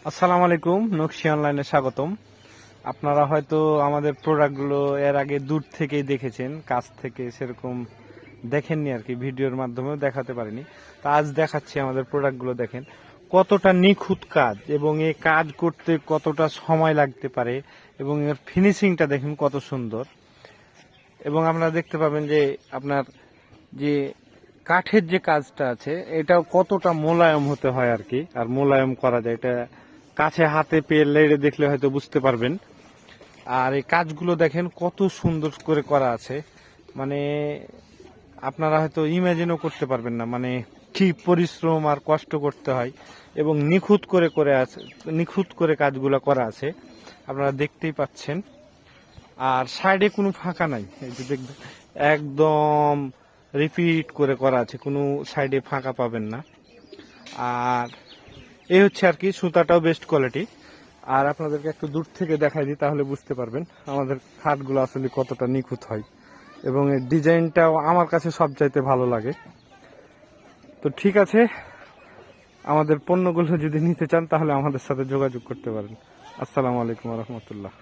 আসসালামু আলাইকুম, নকশি অনলাইনে স্বাগতম। আপনারা হয়তো আমাদের প্রোডাক্টগুলো এর আগে দূর থেকেই দেখেছেন, কাছ থেকে সেরকম দেখেননি আর কি, ভিডিওর মাধ্যমেও দেখাতে পারিনি। তা আজ দেখাচ্ছি আমাদের প্রোডাক্টগুলো। দেখেন কতটা নিখুঁত কাজ এবং এই কাজ করতে কতটা সময় লাগতে পারে এবং এর ফিনিশিংটা দেখেন কত সুন্দর। এবং আপনারা দেখতে পাবেন যে আপনার যে কাঠের যে কাজটা আছে এটাও কতটা মোলায়েম হতে হয় আর কি, আর মোলায়েম করা যায় এটা কাছে হাতে পেয়ে লেড়ে দেখলে হয়তো বুঝতে পারবেন। আর এই কাজগুলো দেখেন কত সুন্দর করে করা আছে, মানে আপনারা হয়তো ইমাজিনও করতে পারবেন না, মানে কি পরিশ্রম আর কষ্ট করতে হয় এবং নিখুঁত করে করে আছে, নিখুঁত করে কাজগুলো করা আছে, আপনারা দেখতেই পাচ্ছেন। আর সাইডে কোনো ফাঁকা নাই, এই যে দেখবেন একদম রিপিট করে করা আছে, কোনো সাইডে ফাঁকা পাবেন না। আর এই হচ্ছে আর কি, সুতাটাও বেস্ট কোয়ালিটি। আর আপনাদেরকে একটু দূর থেকে দেখাই দিই, তাহলে বুঝতে পারবেন আমাদের খাটগুলো আসলে কতটা নিখুঁত হয় এবং এর ডিজাইনটাও আমার কাছে সবচাইতে ভালো লাগে। তো ঠিক আছে, আমাদের পণ্যগুলো যদি নিতে চান তাহলে আমাদের সাথে যোগাযোগ করতে পারেন। আসসালামু আলাইকুম রহমতুল্লাহ।